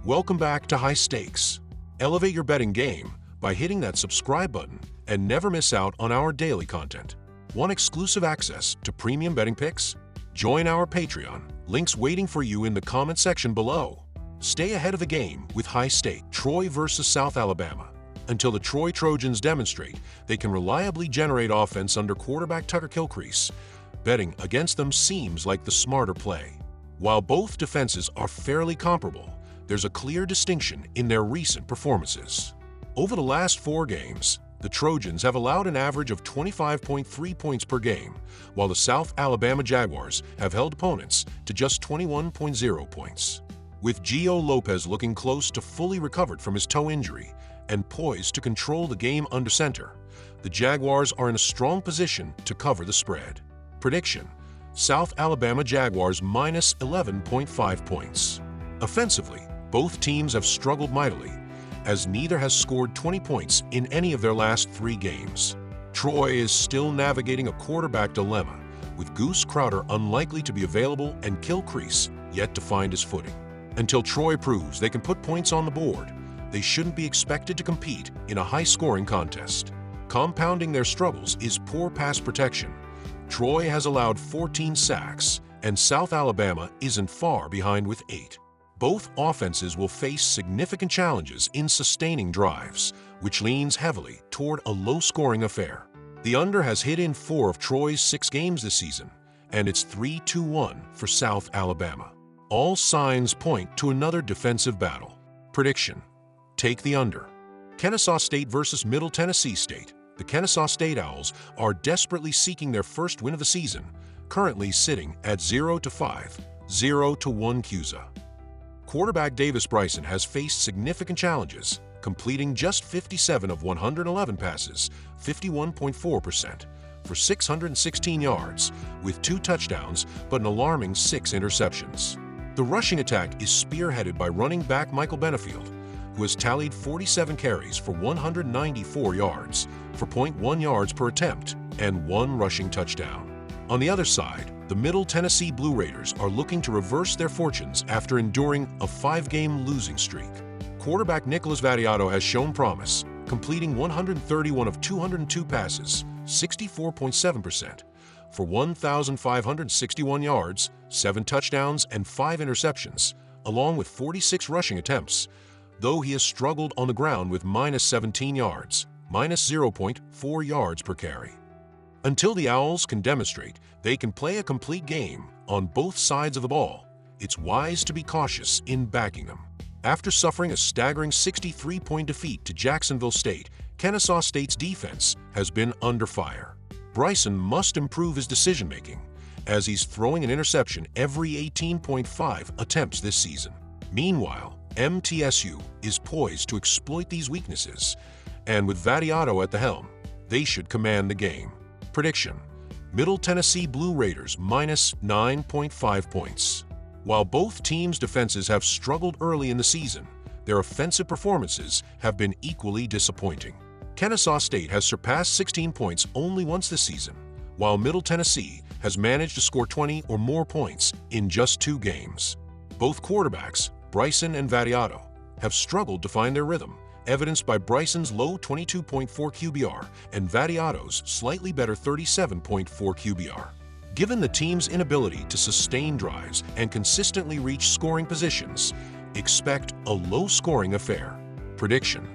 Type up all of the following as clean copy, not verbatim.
Welcome back to High Stakes. Elevate your betting game by hitting that subscribe button and never miss out on our daily content. Want exclusive access to premium betting picks? Join our Patreon. Links waiting for you in the comment section below. Stay ahead of the game with High Stakes. Troy versus South Alabama. Until the Troy Trojans demonstrate they can reliably generate offense under quarterback Tucker Kilcrease, betting against them seems like the smarter play. While both defenses are fairly comparable, there's a clear distinction in their recent performances. Over the last 4 games, the Trojans have allowed an average of 25.3 points per game, while the South Alabama Jaguars have held opponents to just 21.0 points. With Gio Lopez looking close to fully recovered from his toe injury and poised to control the game under center, the Jaguars are in a strong position to cover the spread. Prediction: South Alabama Jaguars minus 11.5 points. Offensively, both teams have struggled mightily, as neither has scored 20 points in any of their last 3 games. Troy is still navigating a quarterback dilemma, with Goose Crowder unlikely to be available and Kilcrease yet to find his footing. Until Troy proves they can put points on the board, they shouldn't be expected to compete in a high-scoring contest. Compounding their struggles is poor pass protection. Troy has allowed 14 sacks, and South Alabama isn't far behind with 8. Both offenses will face significant challenges in sustaining drives, which leans heavily toward a low-scoring affair. The under has hit in 4 of Troy's 6 games this season, and it's 3-1 for South Alabama. All signs point to another defensive battle. Prediction: take the under. Kennesaw State versus Middle Tennessee State. The Kennesaw State Owls are desperately seeking their first win of the season, currently sitting at 0-5, 0-1 CUSA. Quarterback Davis Bryson has faced significant challenges, completing just 57 of 111 passes, 51.4%, for 616 yards, with 2 touchdowns but an alarming 6 interceptions. The rushing attack is spearheaded by running back Michael Benefield, who has tallied 47 carries for 194 yards, for 0.1 yards per attempt, and 1 rushing touchdown. On the other side, the Middle Tennessee Blue Raiders are looking to reverse their fortunes after enduring a 5-game losing streak. Quarterback Nicholas Vattiato has shown promise, completing 131 of 202 passes, 64.7%, for 1,561 yards, 7 touchdowns, and 5 interceptions, along with 46 rushing attempts, though he has struggled on the ground with minus 17 yards, minus 0.4 yards per carry. Until the Owls can demonstrate they can play a complete game on both sides of the ball, it's wise to be cautious in backing them. After suffering a staggering 63-point defeat to Jacksonville State, Kennesaw State's defense has been under fire. Bryson must improve his decision-making, as he's throwing an interception every 18.5 attempts this season. Meanwhile, MTSU is poised to exploit these weaknesses, and with Vattiato at the helm, they should command the game. Prediction: Middle Tennessee Blue Raiders minus 9.5 points. While both teams' defenses have struggled early in the season, their offensive performances have been equally disappointing. Kennesaw State has surpassed 16 points only once this season, while Middle Tennessee has managed to score 20 or more points in just 2 games. Both quarterbacks, Bryson and Vattiato, have struggled to find their rhythm, evidenced by Bryson's low 22.4 QBR and Vattiato's slightly better 37.4 QBR. Given the team's inability to sustain drives and consistently reach scoring positions, expect a low-scoring affair. Prediction: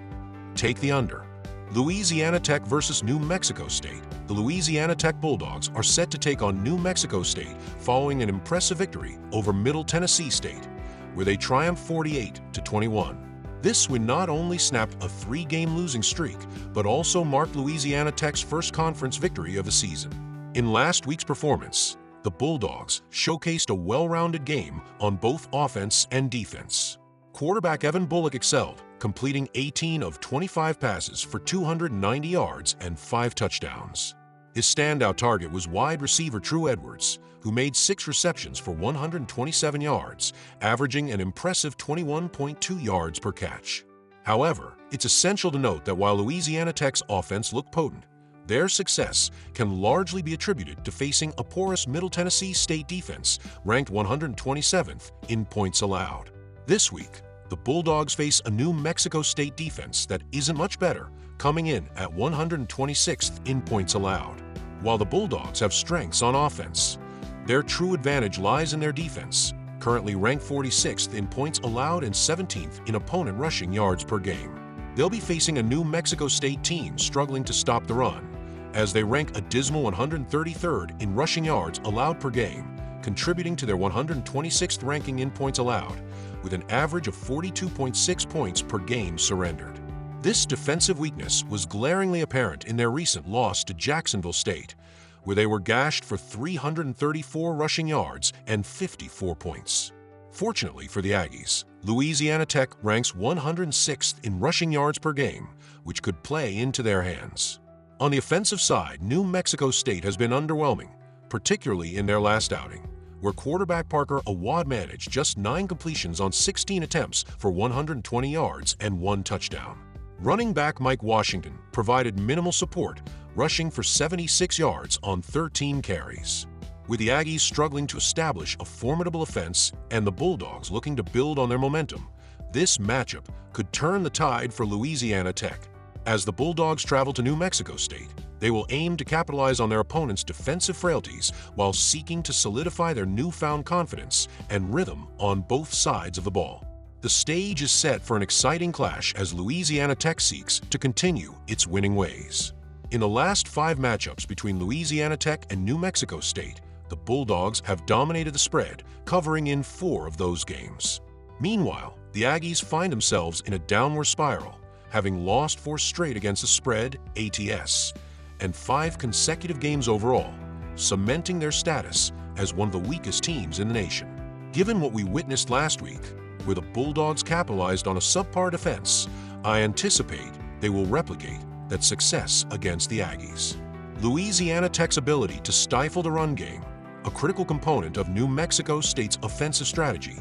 take the under. Louisiana Tech versus New Mexico State. The Louisiana Tech Bulldogs are set to take on New Mexico State following an impressive victory over Middle Tennessee State, where they triumphed 48-21. This win not only snapped a 3-game losing streak, but also marked Louisiana Tech's first conference victory of the season. In last week's performance, the Bulldogs showcased a well-rounded game on both offense and defense. Quarterback Evan Bullock excelled, completing 18 of 25 passes for 290 yards and 5 touchdowns. His standout target was wide receiver True Edwards, who made 6 receptions for 127 yards, averaging an impressive 21.2 yards per catch. However, it's essential to note that while Louisiana Tech's offense looked potent, their success can largely be attributed to facing a porous Middle Tennessee State defense ranked 127th in points allowed. This week, The Bulldogs face a New Mexico State defense that isn't much better, coming in at 126th in points allowed. While the Bulldogs have strengths on offense, their true advantage lies in their defense, currently ranked 46th in points allowed and 17th in opponent rushing yards per game. They'll be facing a New Mexico State team struggling to stop the run, as they rank a dismal 133rd in rushing yards allowed per game, contributing to their 126th ranking in points allowed, with an average of 42.6 points per game surrendered. This defensive weakness was glaringly apparent in their recent loss to Jacksonville State, where they were gashed for 334 rushing yards and 54 points. Fortunately for the Aggies, Louisiana Tech ranks 106th in rushing yards per game, which could play into their hands. On the offensive side, New Mexico State has been underwhelming, particularly in their last outing, where quarterback Parker Awad managed just 9 completions on 16 attempts for 120 yards and 1 touchdown. Running back Mike Washington provided minimal support, rushing for 76 yards on 13 carries. With the Aggies struggling to establish a formidable offense and the Bulldogs looking to build on their momentum, this matchup could turn the tide for Louisiana Tech. As the Bulldogs travel to New Mexico State, they will aim to capitalize on their opponent's defensive frailties while seeking to solidify their newfound confidence and rhythm on both sides of the ball. The stage is set for an exciting clash as Louisiana Tech seeks to continue its winning ways. In the last 5 matchups between Louisiana Tech and New Mexico State, the Bulldogs have dominated the spread, covering in 4 of those games. Meanwhile, the Aggies find themselves in a downward spiral, having lost 4 straight against the spread (ATS) and 5 consecutive games overall, cementing their status as one of the weakest teams in the nation. Given what we witnessed last week, where the Bulldogs capitalized on a subpar defense, I anticipate they will replicate that success against the Aggies. Louisiana Tech's ability to stifle the run game, a critical component of New Mexico State's offensive strategy,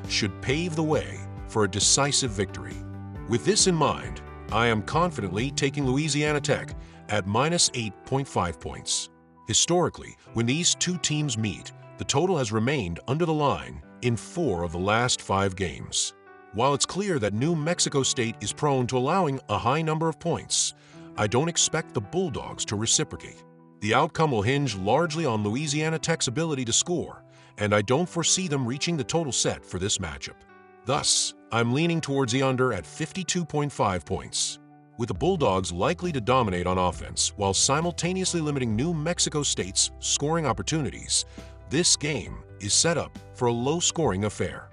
should pave the way for a decisive victory. With this in mind, I am confidently taking Louisiana Tech at -8.5 points. Historically, when these two teams meet, the total has remained under the line in 4 of the last 5 games. While it's clear that New Mexico State is prone to allowing a high number of points, I don't expect the Bulldogs to reciprocate. The outcome will hinge largely on Louisiana Tech's ability to score, and I don't foresee them reaching the total set for this matchup. Thus, I'm leaning towards the under at 52.5 points. With the Bulldogs likely to dominate on offense while simultaneously limiting New Mexico State's scoring opportunities, this game is set up for a low-scoring affair.